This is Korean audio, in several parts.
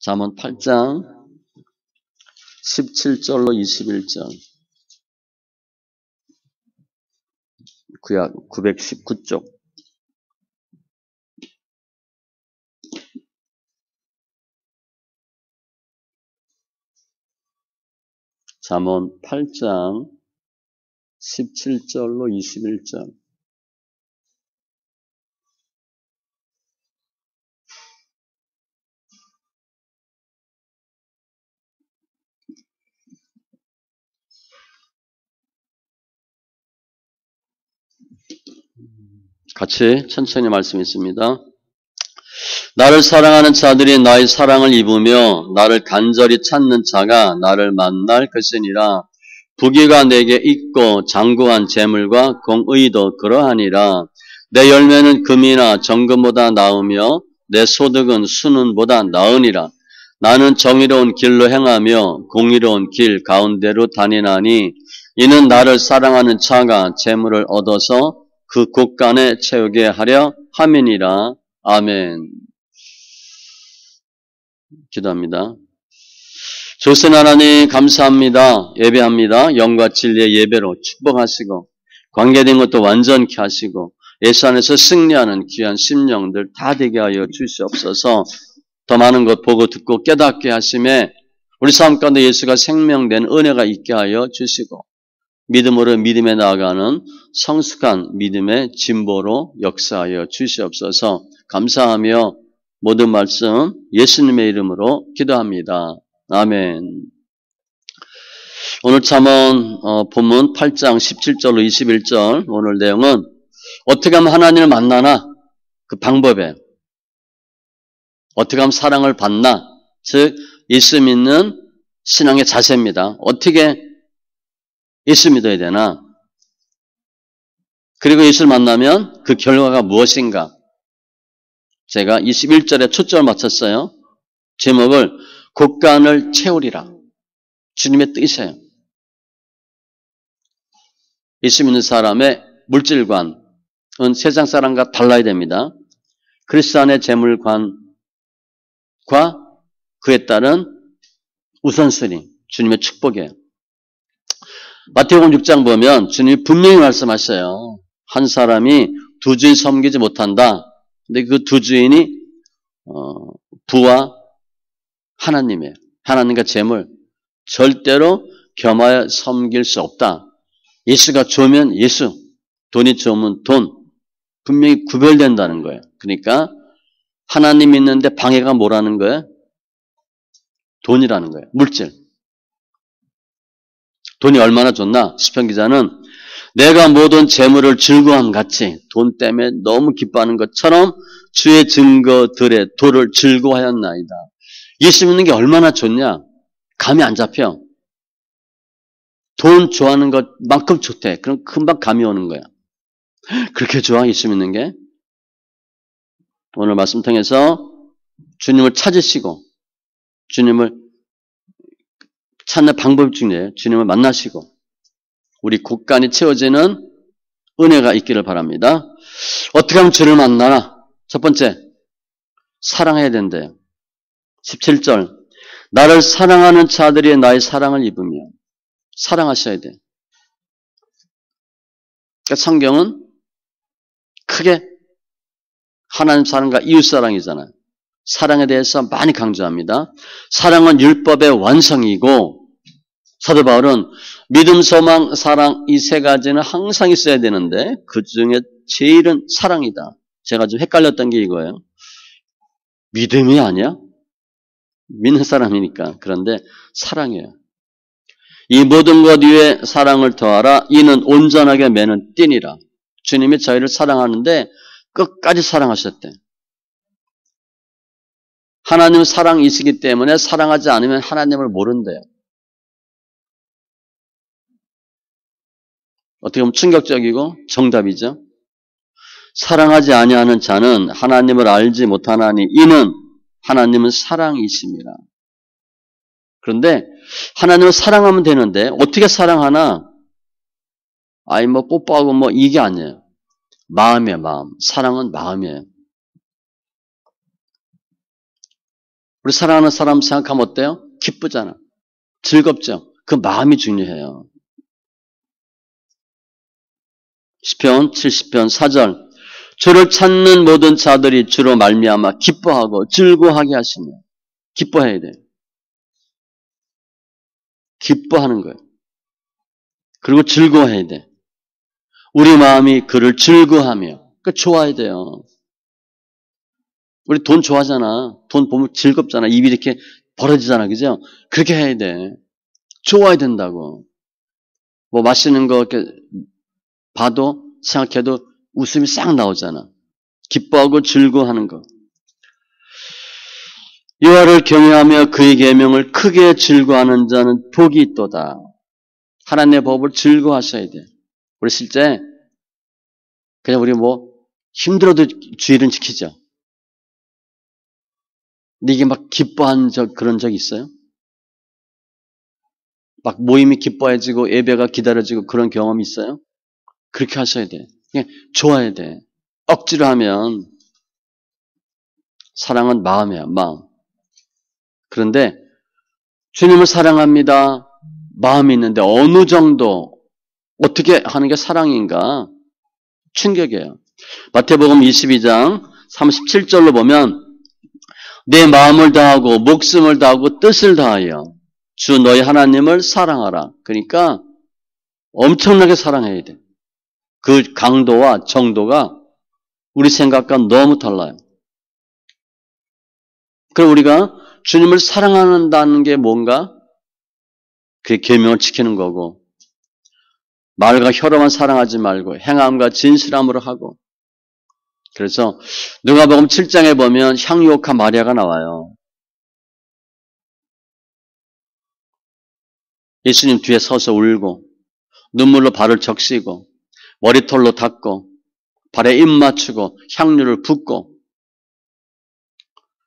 잠언 8장 17절로 21절. 구약 919쪽. 잠언 8장 17절로 21절. 같이 천천히 말씀 있습니다. 나를 사랑하는 자들이 나의 사랑을 입으며 나를 간절히 찾는 자가 나를 만날 것이니라. 부귀가 내게 있고 장구한 재물과 공의도 그러하니라. 내 열매는 금이나 정금보다 나으며 내 소득은 순은보다 나으니라. 나는 정의로운 길로 행하며 공의로운 길 가운데로 다니나니 이는 나를 사랑하는 자가 재물을 얻어서 그 곳간에 채우게 하려 함이니라. 아멘. 기도합니다. 좋으신 하나님 감사합니다. 예배합니다. 영과 진리의 예배로 축복하시고 관계된 것도 완전케 하시고 예수 안에서 승리하는 귀한 심령들 다 되게 하여 주시옵소서. 더 많은 것 보고 듣고 깨닫게 하심에 우리 삶 가운데 예수가 생명된 은혜가 있게 하여 주시고 믿음으로 믿음에 나아가는 성숙한 믿음의 진보로 역사하여 주시옵소서. 감사하며 모든 말씀 예수님의 이름으로 기도합니다. 아멘. 오늘 잠언 본문 8장 17절로 21절 오늘 내용은 어떻게 하면 하나님을 만나나 그 방법에 어떻게 하면 사랑을 받나 즉 예수 믿는 신앙의 자세입니다. 어떻게 예수 믿어야 되나 그리고 예수를 만나면 그 결과가 무엇인가 제가 21절에 초점을 맞췄어요. 제목을 곳간을 채우리라. 주님의 뜻이에요. 예수 믿는 사람의 물질관은 세상 사람과 달라야 됩니다. 그리스도 안의 재물관과 그에 따른 우선순위, 주님의 축복이에요. 마태복음 6장 보면 주님이 분명히 말씀하셔요. 한 사람이 두 주인 섬기지 못한다. 근데 그 두 주인이 부와 하나님이에요. 하나님과 재물. 절대로 겸하여 섬길 수 없다. 예수가 좋으면 예수, 돈이 좋으면 돈. 분명히 구별된다는 거예요. 그러니까 하나님 믿는데 방해가 뭐라는 거예요? 돈이라는 거예요. 물질. 돈이 얼마나 좋나? 시편 기자는 내가 모든 재물을 즐거움 같이 돈 때문에 너무 기뻐하는 것처럼 주의 증거들의 도를 즐거워하였나이다. 예수 믿는 게 얼마나 좋냐? 감이 안 잡혀. 돈 좋아하는 것만큼 좋대. 그럼 금방 감이 오는 거야. 그렇게 좋아 예수 믿는 게? 오늘 말씀 통해서 주님을 찾으시고 주님을 찾는 방법 중에 주님을 만나시고 우리 곳간이 채워지는 은혜가 있기를 바랍니다. 어떻게 하면 주를 만나나? 첫 번째, 사랑해야 된대요. 17절, 나를 사랑하는 자들이 나의 사랑을 입으며 사랑하셔야 돼. 그러니까 성경은 크게 하나님 사랑과 이웃 사랑이잖아요. 사랑에 대해서 많이 강조합니다. 사랑은 율법의 완성이고 사도 바울은 믿음, 소망, 사랑 이 세 가지는 항상 있어야 되는데 그 중에 제일은 사랑이다. 제가 좀 헷갈렸던 게 이거예요. 믿음이 아니야? 믿는 사람이니까. 그런데 사랑이에요. 이 모든 것 위에 사랑을 더하라. 이는 온전하게 매는 띠니라. 주님이 저희를 사랑하는데 끝까지 사랑하셨대. 하나님 사랑이시기 때문에 사랑하지 않으면 하나님을 모른대요. 어떻게 보면 충격적이고 정답이죠. 사랑하지 아니하는 자는 하나님을 알지 못하나니 이는 하나님은 사랑이십니다. 그런데 하나님을 사랑하면 되는데 어떻게 사랑하나? 아이 뭐 뽀뽀하고 뭐 이게 아니에요. 마음이에요, 마음. 사랑은 마음이에요. 우리 사랑하는 사람 생각하면 어때요? 기쁘잖아. 즐겁죠? 그 마음이 중요해요. 시편 70편 4절. 주를 찾는 모든 자들이 주로 말미암아 기뻐하고 즐거워하게 하시며. 기뻐해야 돼. 기뻐하는 거예요. 그리고 즐거워해야 돼. 우리 마음이 그를 즐거워하며. 그러니까 좋아야 돼요. 우리 돈 좋아하잖아. 돈 보면 즐겁잖아. 입이 이렇게 벌어지잖아. 그죠? 그렇게 해야 돼. 좋아야 된다고. 뭐 맛있는 거 이렇게 봐도 생각해도 웃음이 싹 나오잖아. 기뻐하고 즐거워하는 거. 여호와를 경외하며 그의 계명을 크게 즐거워하는 자는 복이 있도다. 하나님의 법을 즐거워하셔야 돼. 우리 실제 그냥 우리 뭐 힘들어도 주일은 지키죠. 근데 이게 막 기뻐한 그런 적 있어요? 막 모임이 기뻐해지고 예배가 기다려지고 그런 경험이 있어요? 그렇게 하셔야 돼. 그냥 좋아야 돼. 억지로 하면 사랑은 마음이야, 마음. 그런데 주님을 사랑합니다. 마음이 있는데 어느 정도 어떻게 하는 게 사랑인가? 충격이에요. 마태복음 22장 37절로 보면 내 마음을 다하고 목숨을 다하고 뜻을 다하여 주 너희 하나님을 사랑하라. 그러니까 엄청나게 사랑해야 돼. 그 강도와 정도가 우리 생각과 너무 달라요. 그럼 우리가 주님을 사랑한다는 게 뭔가? 그게 계명을 지키는 거고 말과 혀로만 사랑하지 말고 행함과 진실함으로 하고 그래서 누가복음 7장에 보면 향유옥화 마리아가 나와요. 예수님 뒤에 서서 울고 눈물로 발을 적시고 머리털로 닦고 발에 입 맞추고 향유를 붓고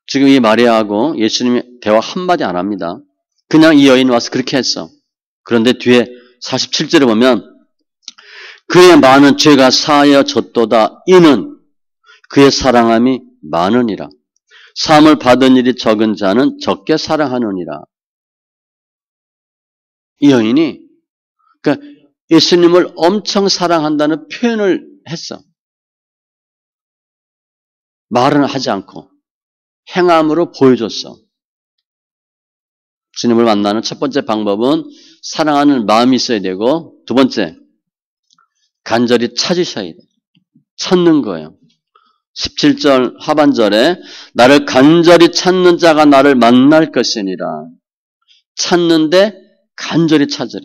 지금 이 마리아하고 예수님이 대화 한마디 안 합니다. 그냥 이 여인이 와서 그렇게 했어. 그런데 뒤에 47절에 보면 그의 많은 죄가 사하여졌도다. 이는 그의 사랑함이 많으니라. 사함을 받은 일이 적은 자는 적게 사랑하느니라. 이 여인이 그러니까 예수님을 엄청 사랑한다는 표현을 했어. 말은 하지 않고 행함으로 보여줬어. 주님을 만나는 첫 번째 방법은 사랑하는 마음이 있어야 되고 두 번째 간절히 찾으셔야 돼. 찾는 거예요. 17절 하반절에 나를 간절히 찾는 자가 나를 만날 것이니라. 찾는데 간절히 찾으래.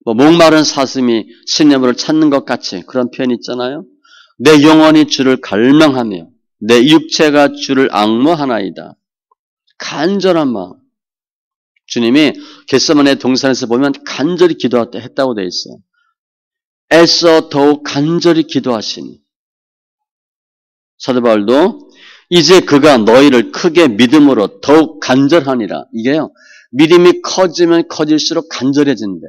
뭐 목마른 사슴이 시냇물을 찾는 것 같이 그런 표현 있잖아요. 내 영혼이 주를 갈망하며 내 육체가 주를 앙모하나이다. 간절한 마음. 주님이 겟세마네 동산에서 보면 간절히 기도했다고 되어 있어요. 애써 더욱 간절히 기도하시니. 사도 바울도 이제 그가 너희를 크게 믿음으로 더욱 간절하니라. 이게요. 믿음이 커지면 커질수록 간절해진대.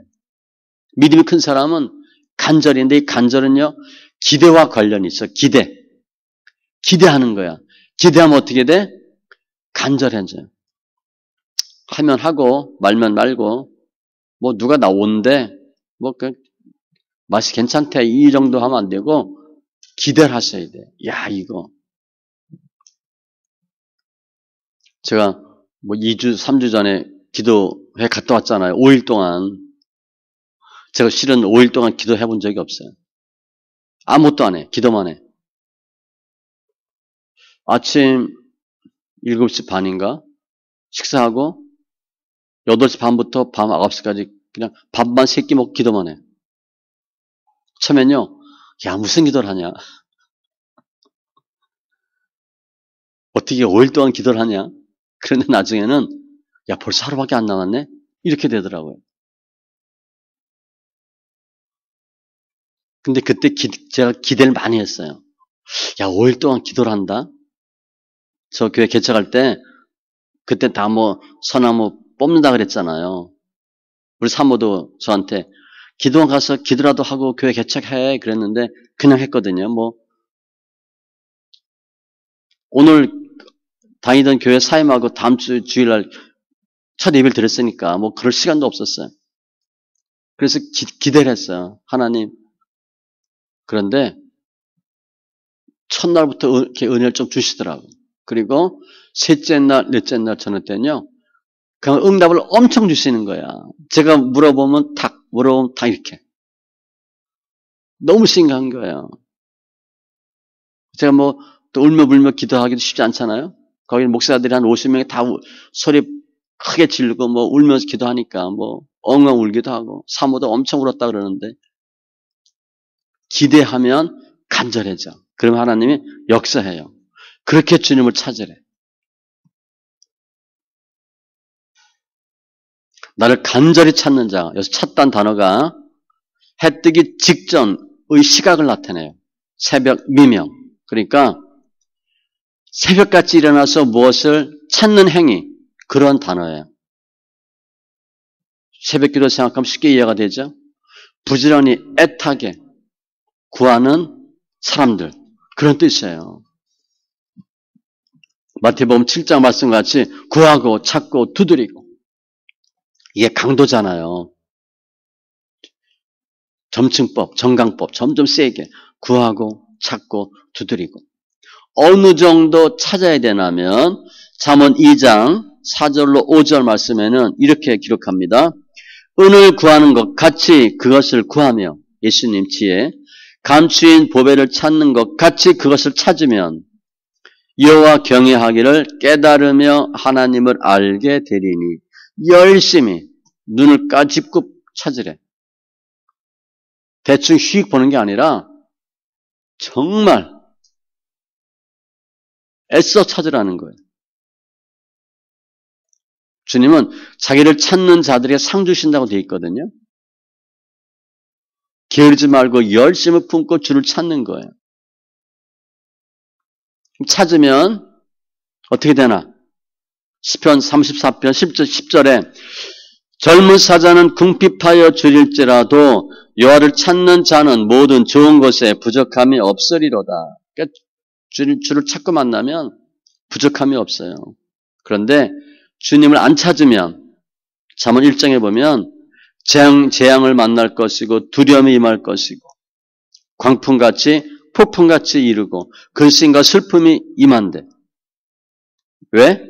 믿음이 큰 사람은 간절인데 이 간절은요. 기대와 관련이 있어. 기대하는 거야. 기대하면 어떻게 돼? 간절해져요. 하면 하고 말면 말고 뭐 누가 나 온대 뭐 그 맛이 괜찮대 이 정도 하면 안 되고 기대를 하셔야 돼. 야 이거 제가 뭐 2주 3주 전에 기도회 갔다 왔잖아요. 5일 동안 제가 실은 5일 동안 기도해 본 적이 없어요. 아무것도 안 해. 기도만 해. 아침 7시 반인가 식사하고 8시 반부터 밤 9시까지 그냥 밥만 3끼 먹고 기도만 해. 처음엔요. 야 무슨 기도를 하냐. 어떻게 5일 동안 기도를 하냐. 그런데 나중에는 야 벌써 하루밖에 안 남았네. 이렇게 되더라고요. 근데 그때 제가 기대를 많이 했어요. 야 5일 동안 기도를 한다. 저 교회 개척할 때 그때 다 뭐 소나무 뽑는다 그랬잖아요. 우리 사모도 저한테 기도원 가서 기도라도 하고 교회 개척해 그랬는데 그냥 했거든요. 뭐 오늘 다니던 교회 사임하고 다음 주 주일날 첫 예배를 드렸으니까 뭐 그럴 시간도 없었어요. 그래서 기대를 했어요. 하나님. 그런데 첫날부터 이렇게 은혜를 좀 주시더라고요. 그리고 셋째 날, 넷째 날 저녁 때는요. 그냥 응답을 엄청 주시는 거야. 제가 물어보면 탁, 물어보면 탁 이렇게. 너무 심각한 거예요. 제가 뭐 또 울며 불며 기도하기도 쉽지 않잖아요. 거기 목사들이 한 50명이 다 소리 크게 지르고 뭐 울면서 기도하니까 뭐 엉엉 울기도 하고 사모도 엄청 울었다 그러는데 기대하면 간절해져. 그러면 하나님이 역사해요. 그렇게 주님을 찾으래. 나를 간절히 찾는 자. 여기서 찾다는 단어가 해 뜨기 직전의 시각을 나타내요. 새벽 미명. 그러니까 새벽같이 일어나서 무엇을 찾는 행위. 그런 단어예요. 새벽기도 생각하면 쉽게 이해가 되죠. 부지런히 애타게 구하는 사람들. 그런 뜻이에요. 마태복음 7장 말씀같이 구하고 찾고 두드리고. 이게 강도잖아요. 점층법, 정강법, 점점 세게 구하고 찾고 두드리고. 어느 정도 찾아야 되냐면 잠언 2장 4절로 5절 말씀에는 이렇게 기록합니다. 은을 구하는 것 같이 그것을 구하며 예수님 지혜 감추인 보배를 찾는 것 같이 그것을 찾으면 여호와 경외하기를 깨달으며 하나님을 알게 되리니 열심히 눈을 까짓고 찾으래. 대충 휙 보는 게 아니라 정말 애써 찾으라는 거예요. 주님은 자기를 찾는 자들에게 상 주신다고 되어 있거든요. 게으르지 말고 열심을 품고 주를 찾는 거예요. 찾으면 어떻게 되나? 시편 34편 10절에 젊은 사자는 궁핍하여 줄일지라도 여호와를 찾는 자는 모든 좋은 것에 부족함이 없으리로다. 그러니까 주를 찾고 만나면 부족함이 없어요. 그런데 주님을 안 찾으면 잠언 1장에 보면 재앙을 만날 것이고 두려움이 임할 것이고 광풍같이 폭풍같이 이르고 근심과 슬픔이 임한대. 왜?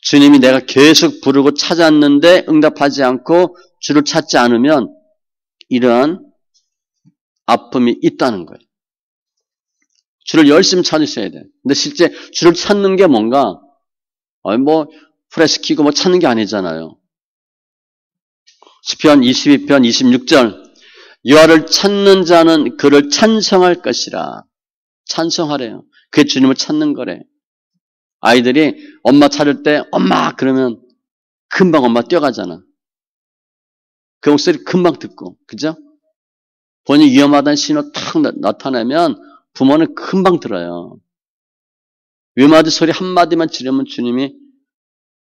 주님이 내가 계속 부르고 찾았는데 응답하지 않고 주를 찾지 않으면 이러한 아픔이 있다는 거예요. 주를 열심히 찾으셔야 돼요. 근데 실제 주를 찾는 게 뭔가 뭐 프레스 키고 찾는 게 아니잖아요. 시편 22편 26절 여호와를 찾는 자는 그를 찬송할 것이라. 찬송하래요. 그게 주님을 찾는 거래. 아이들이 엄마 찾을 때 엄마 그러면 금방 엄마 뛰어가잖아. 그 목소리 금방 듣고 그죠? 본인이 위험하다는 신호 탁 나타내면 부모는 금방 들어요. 위험하다 소리 한마디만 지르면 주님이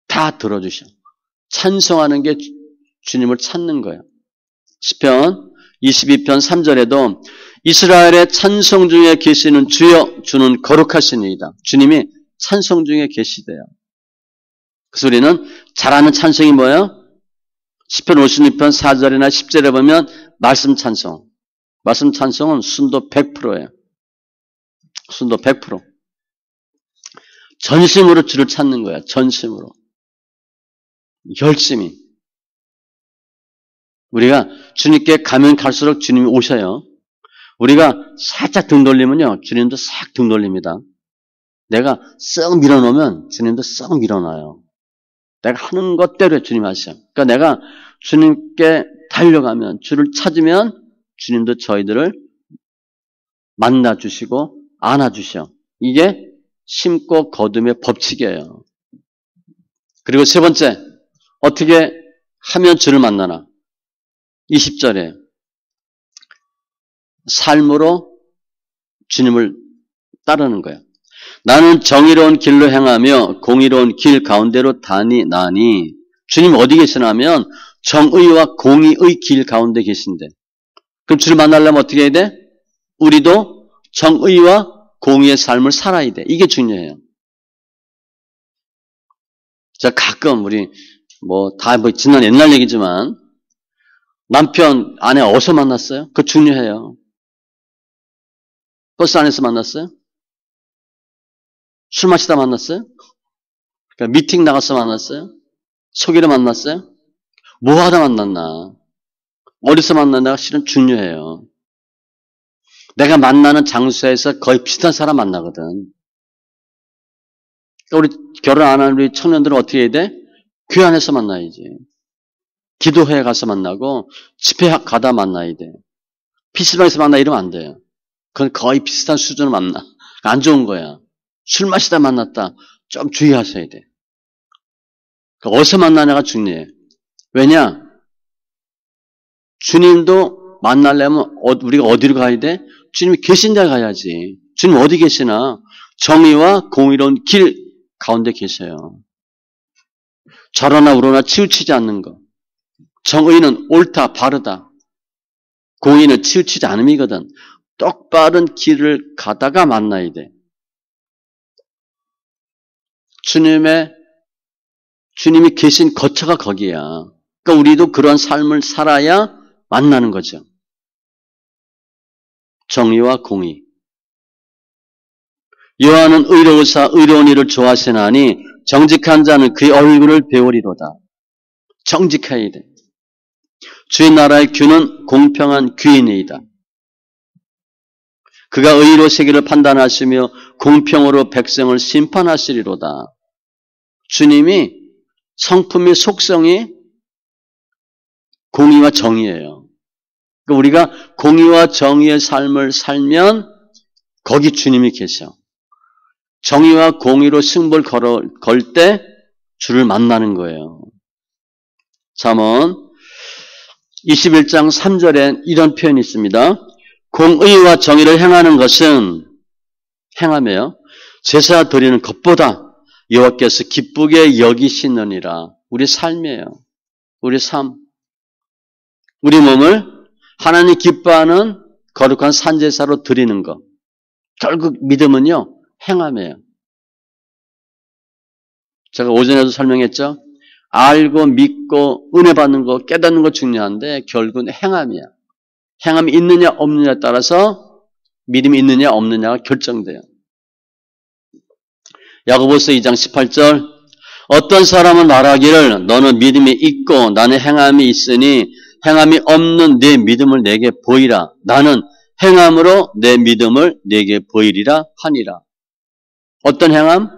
다 들어주셔. 찬송하는 게 주님을 찾는 거예요. 시편 22편 3절에도 이스라엘의 찬송 중에 계시는 주여 주는 거룩하시니이다. 주님이 찬송 중에 계시대요. 그 소리는 잘하는 찬송이 뭐예요? 시편 56편 4절이나 10절에 보면 말씀 찬송. 말씀 찬송은 순도 100%예요. 순도 100%. 전심으로 주를 찾는 거야. 전심으로. 열심히. 우리가 주님께 가면 갈수록 주님이 오셔요. 우리가 살짝 등 돌리면요. 주님도 싹 등 돌립니다. 내가 썩 밀어놓으면 주님도 썩 밀어놔요. 내가 하는 것대로 주님 하셔요. 그러니까 내가 주님께 달려가면 주를 찾으면 주님도 저희들을 만나주시고 안아주셔. 이게 심고 거둠의 법칙이에요. 그리고 세 번째, 어떻게 하면 주를 만나나? 20절에 삶으로 주님을 따르는 거예요. 나는 정의로운 길로 행하며 공의로운 길 가운데로 다니나니 주님 어디 계시냐면 정의와 공의의 길 가운데 계신데 그럼 주를 만나려면 어떻게 해야 돼? 우리도 정의와 공의의 삶을 살아야 돼. 이게 중요해요. 제가 가끔 우리 다 지난 옛날 얘기지만 남편, 아내 어디서 만났어요? 그거 중요해요. 버스 안에서 만났어요? 술 마시다 만났어요? 그러니까 미팅 나가서 만났어요? 소개로 만났어요? 뭐 하다 만났나? 어디서 만났나가 실은 중요해요. 내가 만나는 장소에서 거의 비슷한 사람 만나거든. 우리 결혼 안 하는 우리 청년들은 어떻게 해야 돼? 교회 안에서 만나야지. 기도회에 가서 만나고 집회 가다 만나야 돼. PC방에서 만나 이러면 안 돼요. 그건 거의 비슷한 수준으로 만나. 안 좋은 거야. 술 마시다 만났다. 좀 주의하셔야 돼. 어디서 만나냐가 중요해. 왜냐? 주님도 만나려면 우리가 어디로 가야 돼? 주님이 계신 데 가야지. 주님 어디 계시나? 정의와 공의로운 길 가운데 계셔요. 저러나 우러나 치우치지 않는 것. 정의는 옳다, 바르다. 공의는 치우치지 않음이거든. 똑바른 길을 가다가 만나야 돼. 주님이 계신 거처가 거기야. 그러니까 우리도 그런 삶을 살아야 만나는 거죠. 정의와 공의. 여호와는 의로우사 의로운 일을 좋아하시나니 정직한 자는 그의 얼굴을 배우리로다. 정직해야 돼. 주의 나라의 규는 공평한 규이니이다. 그가 의로 세계를 판단하시며 공평으로 백성을 심판하시리로다. 주님이 성품의 속성이 공의와 정의예요. 그러니까 우리가 공의와 정의의 삶을 살면 거기 주님이 계셔. 정의와 공의로 승부를 걸 때 주를 만나는 거예요. 잠언 21장 3절에 이런 표현이 있습니다. 공의와 정의를 행하는 것은 행하며 제사 드리는 것보다 여호와께서 기쁘게 여기시느니라. 우리 삶이에요. 우리 삶. 우리 몸을 하나님 기뻐하는 거룩한 산제사로 드리는 것. 결국 믿음은요. 행함이에요. 제가 오전에도 설명했죠. 알고 믿고 은혜 받는 거 깨닫는 거 중요한데 결국은 행함이야. 행함이 있느냐 없느냐에 따라서 믿음이 있느냐 없느냐가 결정돼요. 야고보서 2장 18절 어떤 사람은 말하기를 너는 믿음이 있고 나는 행함이 있으니 행함이 없는 내 믿음을 내게 보이라. 나는 행함으로 내 믿음을 내게 보이리라 하니라. 어떤 행함?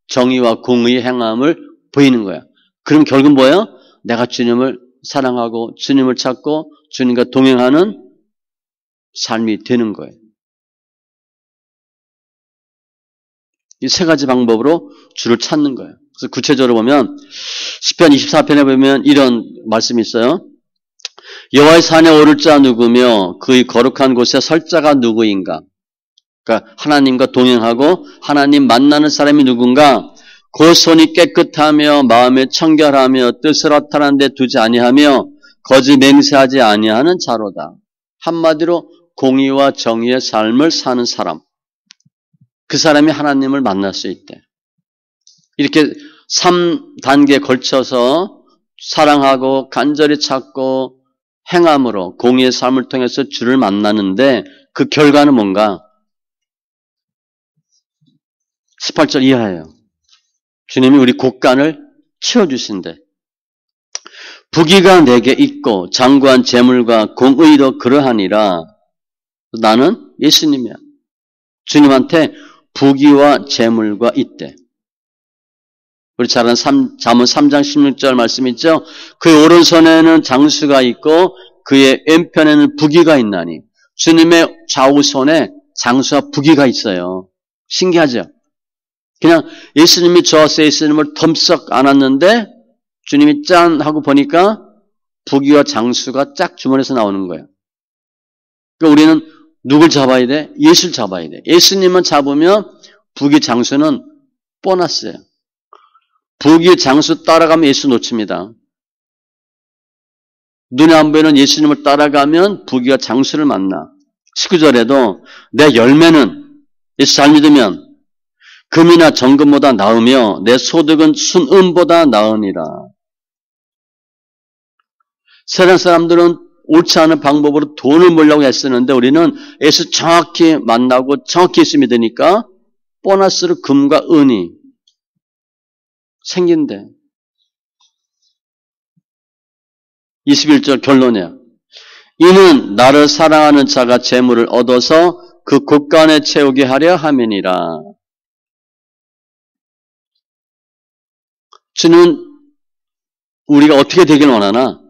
정의와 공의의 행함을 보이는 거야. 그럼 결국은 뭐예요? 내가 주님을 사랑하고 주님을 찾고 주님과 동행하는 삶이 되는 거예요. 이 세 가지 방법으로 주를 찾는 거예요. 그래서 구체적으로 보면 시편 24편에 보면 이런 말씀이 있어요. 여호와의 산에 오를 자 누구며 그의 거룩한 곳에 설 자가 누구인가? 그러니까 하나님과 동행하고 하나님 만나는 사람이 누군가? 그 손이 깨끗하며 마음에 청결하며 뜻을 허탄한 데 두지 아니하며 거짓 맹세하지 아니하는 자로다. 한마디로 공의와 정의의 삶을 사는 사람. 그 사람이 하나님을 만날 수 있대. 이렇게 3단계에 걸쳐서 사랑하고 간절히 찾고 행함으로 공의의 삶을 통해서 주를 만나는데 그 결과는 뭔가? 18절 이하예요. 주님이 우리 곳간을 채워주신대. 부귀가 내게 있고 장구한 재물과 공의도 그러하니라. 나는 예수님이야. 주님한테 부귀와 재물과 있대. 우리 잘 아는 잠언 3장 16절 말씀 있죠? 그의 오른손에는 장수가 있고 그의 왼편에는 부귀가 있나니. 주님의 좌우손에 장수와 부귀가 있어요. 신기하죠? 그냥 예수님이 저하세 예수님을 덤썩 안았는데 주님이 짠 하고 보니까 부귀와 장수가 짝 주머니에서 나오는 거예요. 그러니까 우리는 누굴 잡아야 돼? 예수를 잡아야 돼. 예수님은 잡으면 부귀 장수는 보너스예요. 부귀 장수 따라가면 예수 놓칩니다. 눈에 안 보이는 예수님을 따라가면 부귀와 장수를 만나. 19절에도 내 열매는 예수 잘 믿으면 금이나 정금보다 나으며 내 소득은 순금보다 나으니라. 세상 사람들은 옳지 않은 방법으로 돈을 벌려고 애쓰는데 우리는 예수 정확히 만나고 정확히 예수 믿으니까 보너스로 금과 은이 생긴대. 21절 결론이야. 이는 나를 사랑하는 자가 재물을 얻어서 그 곳간에 채우게 하려 함이니라. 주는 우리가 어떻게 되길 원하나?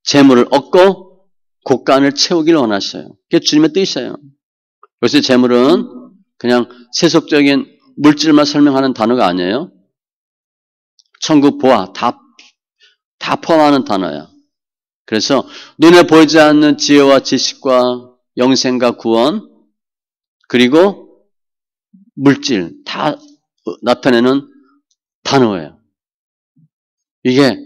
재물을 얻고 곳간을 채우길 원하셔요. 그게 주님의 뜻이에요. 요새 재물은 그냥 세속적인 물질만 설명하는 단어가 아니에요. 천국 보아 다 포함하는 단어야. 그래서 눈에 보이지 않는 지혜와 지식과 영생과 구원 그리고 물질 다 나타내는 단어예요. 이게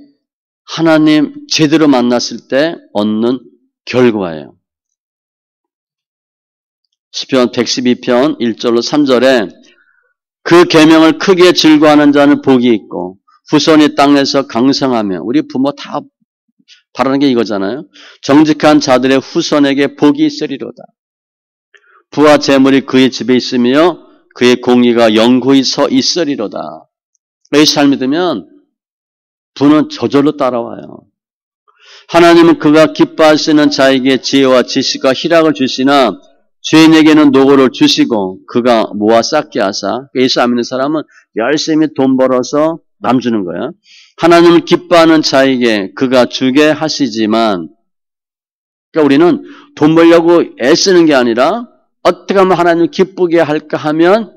하나님 제대로 만났을 때 얻는 결과예요. 시편 112편 1절로 3절에 그 계명을 크게 즐거워하는 자는 복이 있고 후손이 땅에서 강성하며 우리 부모 다 바라는 게 이거잖아요. 정직한 자들의 후손에게 복이 있으리로다. 부와 재물이 그의 집에 있으며 그의 공의가 영구히 서 있으리로다. 예수 잘 믿으면 부는 저절로 따라와요. 하나님은 그가 기뻐하시는 자에게 지혜와 지식과 희락을 주시나 죄인에게는 노고를 주시고 그가 모아 쌓게 하사 예수 안 믿는 사람은 열심히 돈 벌어서 남 주는 거야. 하나님을 기뻐하는 자에게 그가 주게 하시지만 그러니까 우리는 돈 벌려고 애쓰는 게 아니라 어떻게 하면 하나님을 기쁘게 할까 하면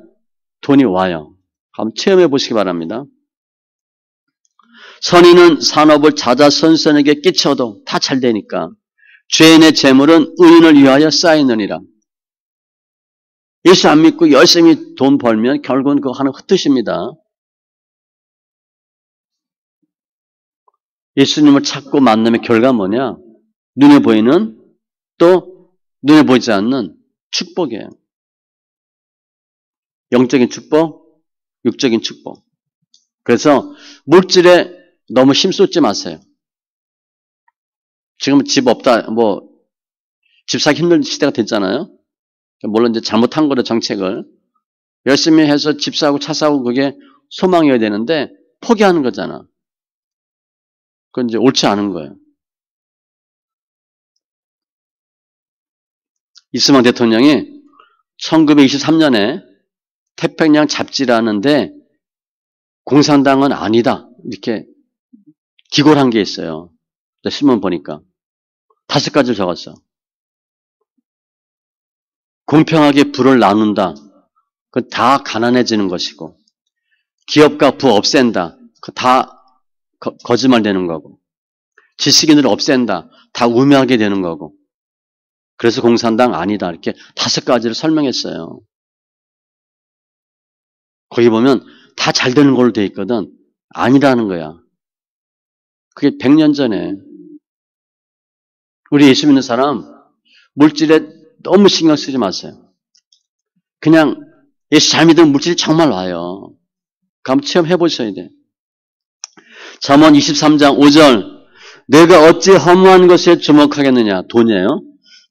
돈이 와요. 한번 체험해 보시기 바랍니다. 선인은 산업을 자자손손에게 끼쳐도 다 잘 되니까 죄인의 재물은 의인을 위하여 쌓이느니라. 예수 안 믿고 열심히 돈 벌면 결국은 그거 하나 흩으십니다. 예수님을 찾고 만남의 결과 뭐냐? 눈에 보이는 또 눈에 보이지 않는 축복이에요. 영적인 축복, 육적인 축복. 그래서 물질에 너무 힘쏟지 마세요. 지금 집 없다, 집 사기 힘든 시대가 됐잖아요. 물론 이제 잘못한 거로 정책을 열심히 해서 집 사고 차 사고 그게 소망이어야 되는데 포기하는 거잖아. 그건 이제 옳지 않은 거예요. 이스만 대통령이 1923년에 태평양 잡지라는데 공산당은 아니다 이렇게 기고한 게 있어요. 신문 보니까 5가지를 적었어. 공평하게 부를 나눈다. 그건 다 가난해지는 것이고 기업가 부 없앤다. 그거 다 거짓말 되는 거고 지식인을 없앤다. 다 우매하게 되는 거고 그래서 공산당 아니다. 이렇게 5가지를 설명했어요. 거기 보면 다 잘 되는 걸로 돼 있거든. 아니라는 거야. 그게 100년 전에 우리 예수 믿는 사람 물질에 너무 신경 쓰지 마세요. 그냥 예수 잘 믿으면 물질이 정말 와요. 그럼 체험해 보셔야 돼. 잠언 23장 5절 내가 어찌 허무한 것에 주목하겠느냐. 돈이에요.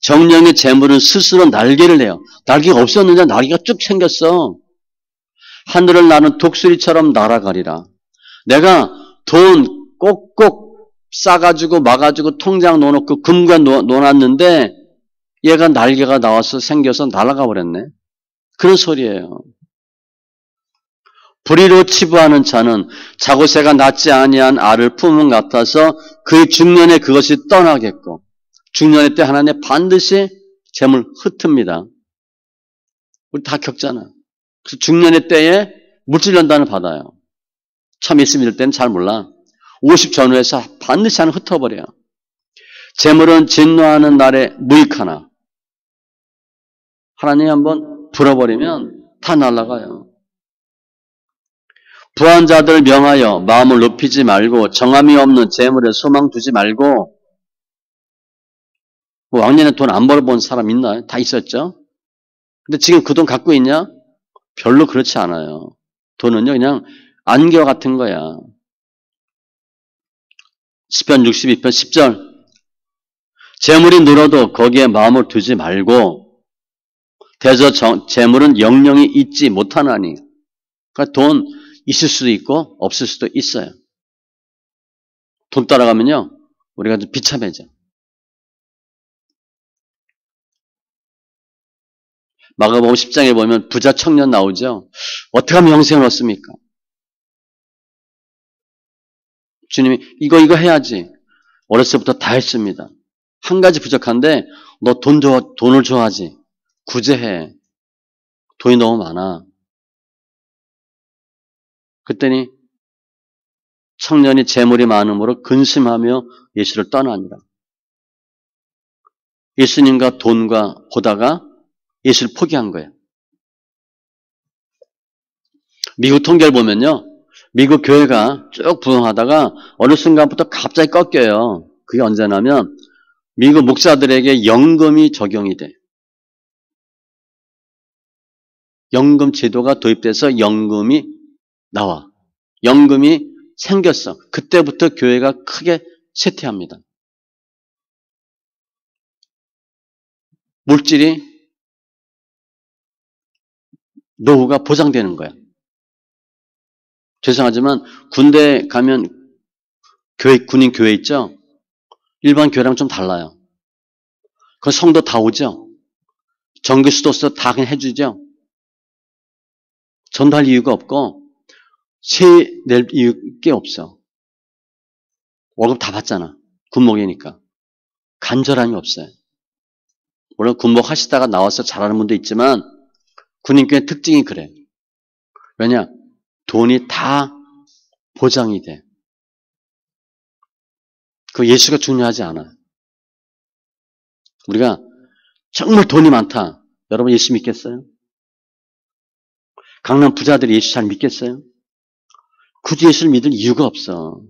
정령의 재물은 스스로 날개를 내요. 날개가 없었느냐. 날개가 쭉 생겼어. 하늘을 나는 독수리처럼 날아가리라. 내가 돈 꼭꼭 싸가지고 막아주고 통장 넣어놓고 금관 넣어놨는데 얘가 날개가 나와서 생겨서 날아가 버렸네. 그런 소리예요. 불의로 치부하는 자는 자고새가 낳지 아니한 알을 품은 같아서 그의 중년에 그것이 떠나겠고 중년의 때 하나님 반드시 재물 흩습니다. 우리 다 겪잖아. 그래서 중년의 때에 물질 연단을 받아요. 처음 예수 믿을 때는 잘 몰라. 50 전후에서 반드시 하나 흩어버려요. 재물은 진노하는 날에 무익하나 하나님이 한번 불어버리면 다 날아가요. 부한 자들을 명하여 마음을 높이지 말고 정함이 없는 재물에 소망 두지 말고 왕년에 돈 안 벌어본 사람 있나요? 다 있었죠? 근데 지금 그 돈 갖고 있냐? 별로 그렇지 않아요. 돈은요, 그냥 안개와 같은 거야. 시편 62편 10절. 재물이 늘어도 거기에 마음을 두지 말고 대저 재물은 영영이 있지 못하나니. 그러니까 돈 있을 수도 있고 없을 수도 있어요. 돈 따라가면요, 우리가 좀 비참해져. 마가복음 10장에 보면 부자 청년 나오죠. 어떻게 하면 영생을 얻습니까? 주님이 이거 해야지. 어렸을 때부터 다 했습니다. 한 가지 부족한데 너 돈을 좋아하지. 구제해. 돈이 너무 많아. 그랬더니 청년이 재물이 많음으로 근심하며 예수를 떠나니라. 예수님과 돈과 보다가 예수를 포기한 거예요. 미국 통계를 보면요, 미국 교회가 쭉 부흥하다가 어느 순간부터 갑자기 꺾여요. 그게 언제냐면 미국 목사들에게 연금이 적용이 돼. 연금 제도가 도입돼서 연금이 나와. 연금이 생겼어. 그때부터 교회가 크게 쇠퇴합니다. 물질이, 노후가 보장되는 거야. 죄송하지만 군대 가면 군인 교회 있죠? 일반 교회랑 좀 달라요. 그 성도 다 오죠? 정규 수도서 다 그냥 해주죠? 전도할 이유가 없고 세 낼 이유가 없어. 월급 다 받잖아. 군목이니까. 간절함이 없어요. 물론 군목 하시다가 나와서 잘하는 분도 있지만 군인교회 특징이 그래. 왜냐? 돈이 다 보장이 돼. 그 예수가 중요하지 않아. 우리가 정말 돈이 많다. 여러분 예수 믿겠어요? 강남 부자들이 예수 잘 믿겠어요? 굳이 예수를 믿을 이유가 없어.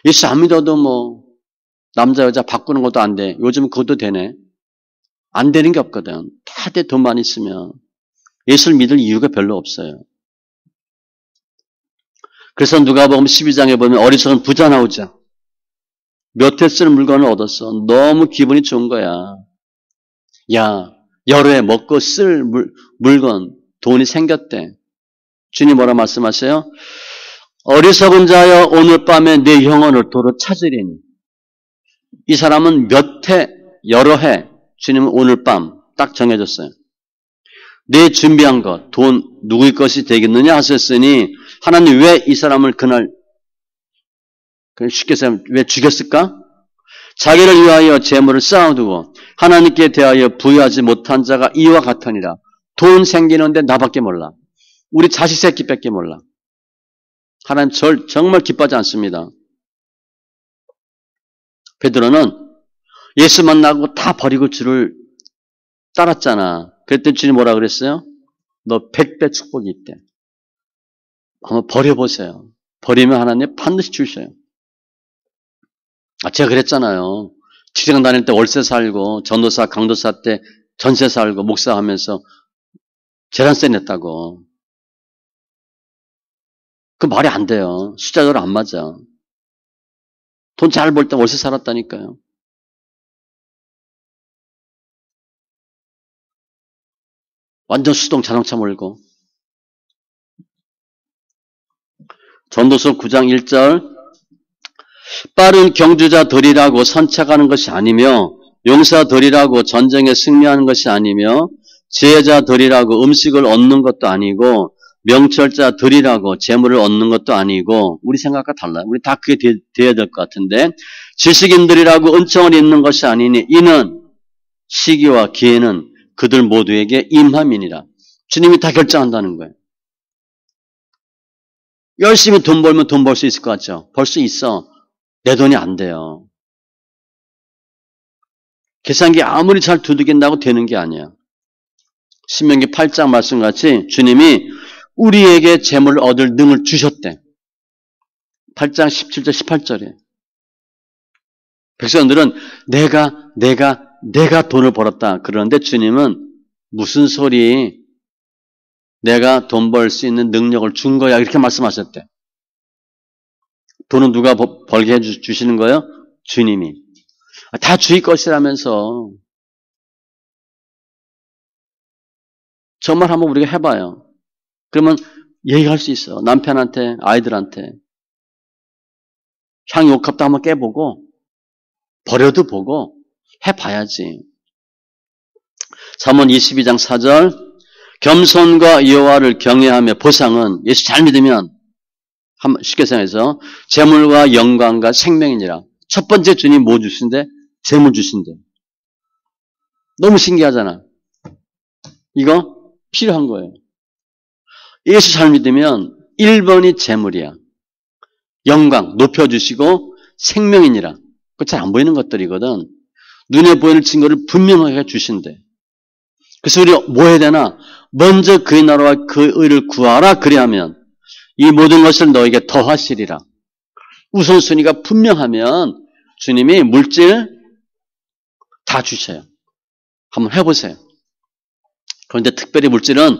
예수 안 믿어도 뭐 남자 여자 바꾸는 것도 안 돼. 요즘 그것도 되네. 안 되는 게 없거든. 다들 돈만 있으면 예수를 믿을 이유가 별로 없어요. 그래서 누가복음 12장에 보면 어리석은 부자 나오죠. 몇 해 쓸 물건을 얻었어. 너무 기분이 좋은 거야. 야, 여러 해 먹고 쓸 물건, 돈이 생겼대. 주님 뭐라 말씀하세요? 어리석은 자여 오늘 밤에 내 영혼을 도로 찾으리니. 이 사람은 몇 해, 여러 해, 주님은 오늘 밤 딱 정해졌어요. 내 준비한 것, 돈 누구의 것이 되겠느냐 하셨으니 하나님 왜 이 사람을 그날 쉽게 말하면 왜 죽였을까? 자기를 위하여 재물을 쌓아두고 하나님께 대하여 부여하지 못한 자가 이와 같으니라. 돈 생기는데 나밖에 몰라. 우리 자식 새끼밖에 몰라. 하나님 정말 기뻐하지 않습니다. 베드로는 예수 만나고 다 버리고 주를 따랐잖아. 그랬더니 주님 뭐라 그랬어요? 너 100배 축복이 있대. 한번 버려보세요. 버리면 하나님 반드시 주셔요. 제가 그랬잖아요. 직장 다닐 때 월세 살고 전도사, 강도사 때 전세 살고 목사하면서 재산세 냈다고. 그 말이 안 돼요. 숫자적으로 안 맞아. 돈 잘 벌 때 월세 살았다니까요. 완전 수동 자동차 몰고. 전도서 9장 1절 빠른 경주자들이라고 선착하는 것이 아니며 용사들이라고 전쟁에 승리하는 것이 아니며 지혜자들이라고 음식을 얻는 것도 아니고 명철자들이라고 재물을 얻는 것도 아니고 우리 생각과 달라요. 우리 다 그게 돼야 될 것 같은데 지식인들이라고 은총을 입는 것이 아니니 이는 시기와 기회는 그들 모두에게 임함이니라. 주님이 다 결정한다는 거예요. 열심히 돈 벌면 돈 벌 수 있을 것 같죠? 벌 수 있어. 내 돈이 안 돼요. 계산기 아무리 잘 두들긴다고 되는 게 아니야. 신명기 8장 말씀같이 주님이 우리에게 재물을 얻을 능을 주셨대. 8장 17절 18절에 백성들은 내가 돈을 벌었다 그러는데 주님은 무슨 소리 내가 돈 벌 수 있는 능력을 준 거야. 이렇게 말씀하셨대. 돈은 누가 벌게 해주시는 거예요? 주님이. 다 주의 것이라면서. 정말 한번 우리가 해봐요. 그러면 얘기할 수 있어. 남편한테, 아이들한테. 향유옥합도 한번 깨보고, 버려도 보고, 해봐야지. 잠언 22장 4절, 겸손과 여호와를 경외하며 보상은 예수 잘 믿으면, 쉽게 생각해서 재물과 영광과 생명이니라. 첫 번째 주님 뭐 주신대? 재물 주신대. 너무 신기하잖아. 이거 필요한 거예요. 예수 잘 믿으면 1번이 재물이야. 영광 높여주시고 생명이니라. 그거 잘 안 보이는 것들이거든. 눈에 보이는 증거를 분명하게 주신대. 그래서 우리 뭐 해야 되나? 먼저 그의 나라와 그의 의를 구하라. 그리하면 이 모든 것을 너에게 더하시리라. 우선순위가 분명하면 주님이 물질 다 주셔요. 한번 해보세요. 그런데 특별히 물질은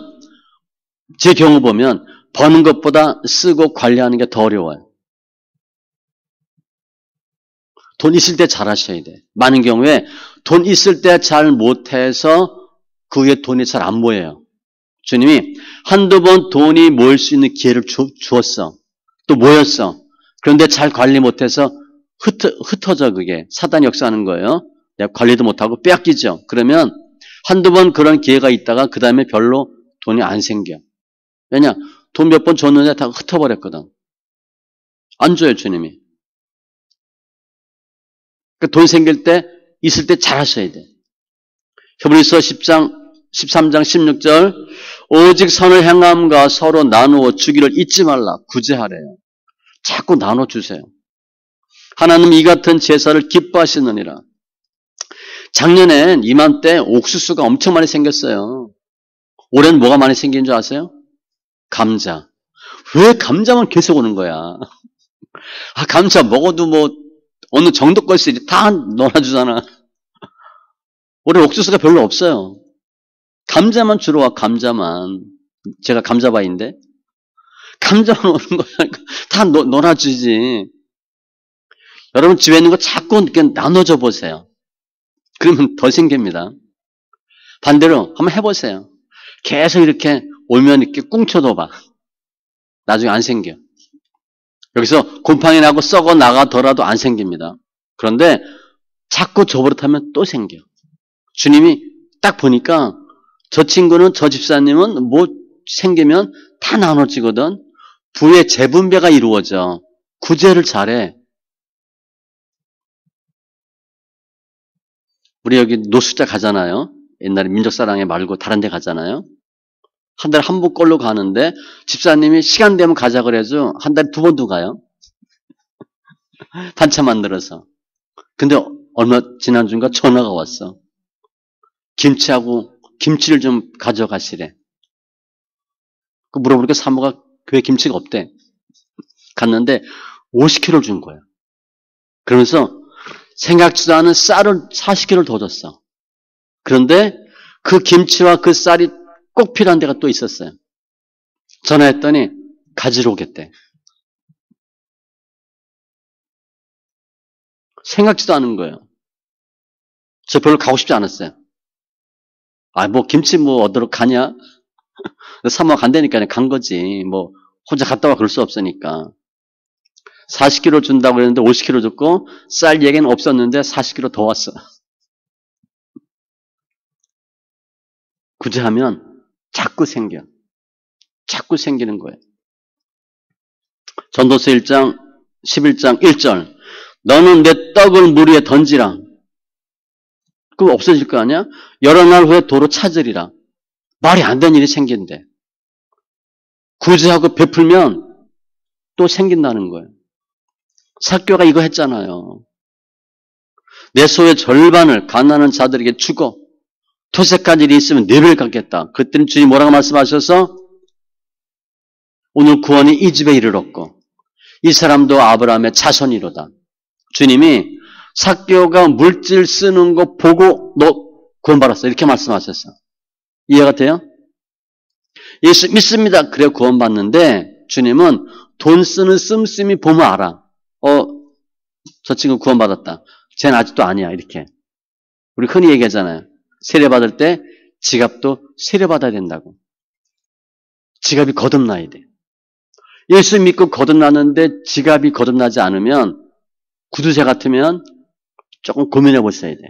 제 경우 보면 버는 것보다 쓰고 관리하는 게 더 어려워요. 돈 있을 때 잘 하셔야 돼. 많은 경우에 돈 있을 때 잘 못해서 그 후에 돈이 잘 안 모여요. 주님이 한두 번 돈이 모일 수 있는 기회를 주었어. 또 모였어. 그런데 잘 관리 못해서 흩어져 그게. 사단이 역사하는 거예요. 내가 관리도 못하고 빼앗기죠. 그러면 한두 번 그런 기회가 있다가 그 다음에 별로 돈이 안 생겨. 왜냐? 돈 몇 번 줬는데 다 흩어버렸거든. 안 줘요, 주님이. 그러니까 돈 생길 때, 있을 때 잘 하셔야 돼. 히브리서 13장 16절, 오직 선을 행함과 서로 나누어 주기를 잊지 말라. 구제하래요. 자꾸 나눠주세요. 하나님 이 같은 제사를 기뻐하시느니라. 작년엔 이맘때 옥수수가 엄청 많이 생겼어요. 올해는 뭐가 많이 생긴 줄 아세요? 감자. 왜 감자만 계속 오는 거야? 감자 먹어도 뭐 어느 정도 것이 다 놀아주잖아. 올해 옥수수가 별로 없어요. 감자만 주로 와, 감자만. 제가 감자바인데. 감자만 오는 거야. 다 놀아주지. 여러분 집에 있는 거 자꾸 이렇게 나눠줘 보세요. 그러면 더 생깁니다. 반대로 한번 해보세요. 계속 이렇게 오면 이렇게 꿍쳐둬 봐. 나중에 안 생겨. 여기서 곰팡이 나고 썩어 나가더라도 안 생깁니다. 그런데 자꾸 줘버릇하면 또 생겨. 주님이 딱 보니까 저 친구는, 저 집사님은 뭐 생기면 다 나눠지거든. 부의 재분배가 이루어져. 구제를 잘해. 우리 여기 노숙자 가잖아요. 옛날에 민족사랑회 말고 다른 데 가잖아요. 한 달에 한 번 꼴로 가는데 집사님이 시간 되면 가자 그래서 한 달에 2번도 가요. 단체 만들어서. 근데 얼마 지난주인가 전화가 왔어. 김치를 좀 가져가시래. 그 물어보니까 사모가 교회 김치가 없대. 갔는데 50kg를 준 거야. 그러면서 생각지도 않은 쌀을 40kg를 더 줬어. 그런데 그 김치와 그 쌀이 꼭 필요한 데가 또 있었어요. 전화했더니 가지러 오겠대. 생각지도 않은 거예요. 저 별로 가고 싶지 않았어요. 뭐 김치 뭐 얻으러 가냐? 사모가 간다니까 그냥 간 거지. 뭐 혼자 갔다 와 그럴 수 없으니까. 40kg 준다고 그랬는데 50kg 줬고 쌀 얘기는 없었는데 40kg 더 왔어. 구제하면 자꾸 생겨. 자꾸 생기는 거예요. 전도서 1장 11장 1절 너는 내 떡을 물 위에 던지라. 그럼 없어질 거 아니야? 여러 날 후에 도로 찾으리라. 말이 안 되는 일이 생긴대. 구제하고 베풀면 또 생긴다는 거예요. 삭교가 이거 했잖아요. 내 소의 절반을 가난한 자들에게 주고 토색한 일이 있으면 4배를 갚겠다. 그때는 주님 뭐라고 말씀하셔서 오늘 구원이 이 집에 이르렀고 이 사람도 아브라함의 자손이로다. 주님이 삭교가 물질 쓰는 거 보고 너 구원받았어. 이렇게 말씀하셨어. 이해가 돼요? 예수 믿습니다. 그래 구원받는데 주님은 돈 쓰는 씀씀이 보면 알아. 저 친구 구원받았다. 쟤는 아직도 아니야. 이렇게. 우리 흔히 얘기하잖아요. 세례받을 때 지갑도 세례받아야 된다고. 지갑이 거듭나야 돼. 예수 믿고 거듭나는데 지갑이 거듭나지 않으면 구두쇠 같으면 조금 고민해 보셔야 돼.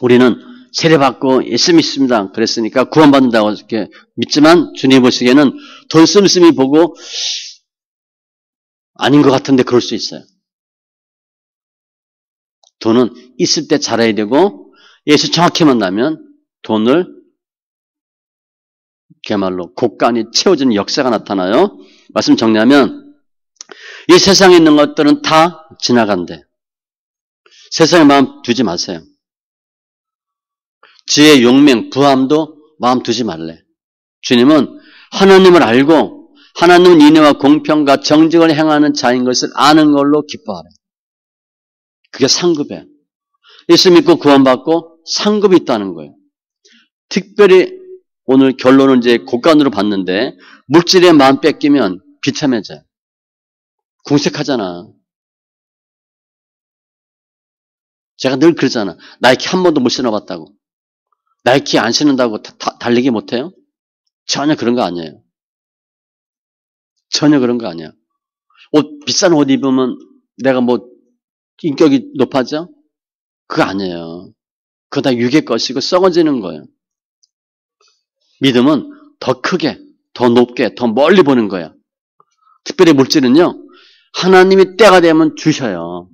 우리는 세례받고 예수 믿습니다. 그랬으니까 구원받는다고 이렇게 믿지만 주님 보시기에는 돈 씀씀이 보고 아닌 것 같은데 그럴 수 있어요. 돈은 있을 때 잘해야 되고 예수 정확히 만나면 돈을 그야말로 곳간이 채워지는 역사가 나타나요. 말씀 정리하면 이 세상에 있는 것들은 다 지나간대. 세상에 마음 두지 마세요. 지혜, 용맹, 부함도 마음 두지 말래. 주님은 하나님을 알고 하나님은 인애와 공평과 정직을 행하는 자인 것을 아는 걸로 기뻐하래. 그게 상급이에요. 예수 믿고 구원받고 상급이 있다는 거예요. 특별히 오늘 결론은 이제 곳간으로 봤는데 물질에 마음 뺏기면 비참해져요. 궁색하잖아. 제가 늘 그러잖아. 나이키 한 번도 못 신어봤다고. 나이키 안 신는다고 달리기 못해요? 전혀 그런 거 아니에요. 전혀 그런 거 아니야. 비싼 옷 입으면 내가 뭐 인격이 높아져? 그거 아니에요. 그거 다 육의 것이고 썩어지는 거예요. 믿음은 더 크게, 더 높게, 더 멀리 보는 거야. 특별히 물질은요. 하나님이 때가 되면 주셔요.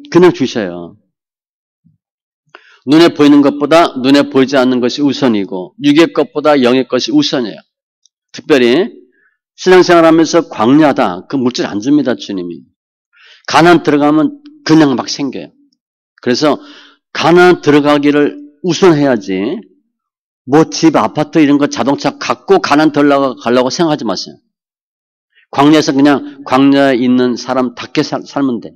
그냥 주셔요. 눈에 보이는 것보다 눈에 보이지 않는 것이 우선이고 육의 것보다 영의 것이 우선이에요. 특별히 신앙생활하면서 광야다. 그 물질 안 줍니다. 주님이. 가나안 들어가면 그냥 막 생겨요. 그래서 가나안 들어가기를 우선해야지 뭐 집, 아파트 이런 거 자동차 갖고 가나안 가려고 생각하지 마세요. 광야에서 그냥 광야에 있는 사람답게 살면 돼.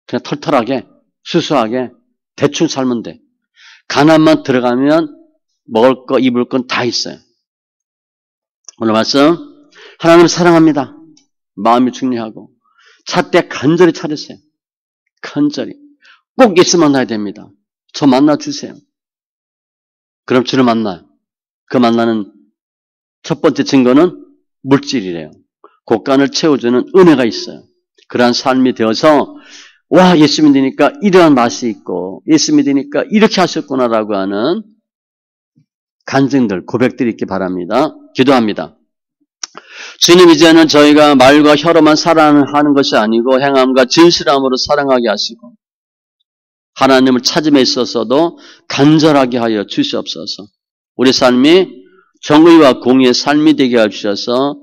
그냥 털털하게, 수수하게, 대충 살면 돼. 가나안만 들어가면 먹을 거, 입을 건 다 있어요. 오늘 말씀 하나님을 사랑합니다. 마음이 중요하고 차 때 간절히 차리세요. 간절히. 꼭 예수 만나야 됩니다. 저 만나주세요. 그럼 주를 만나요. 그 만나는 첫 번째 증거는 물질이래요. 곳간을 채워주는 은혜가 있어요. 그러한 삶이 되어서 와, 예수 믿으니까 이러한 맛이 있고 예수 믿으니까 이렇게 하셨구나라고 하는 간증들, 고백들이 있기 바랍니다. 기도합니다. 주님, 이제는 저희가 말과 혀로만 사랑하는 것이 아니고 행함과 진실함으로 사랑하게 하시고 하나님을 찾음에 있어서도 간절하게 하여 주시옵소서. 우리 삶이 정의와 공의의 삶이 되게 하셔서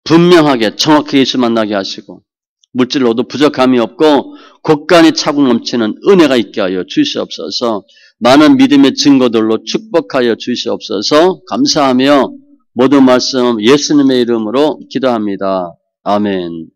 분명하게 정확하게 예수 만나게 하시고 물질로도 부족함이 없고 곳간이 차고 넘치는 은혜가 있게 하여 주시옵소서. 많은 믿음의 증거들로 축복하여 주시옵소서. 감사하며 모든 말씀 예수님의 이름으로 기도합니다. 아멘.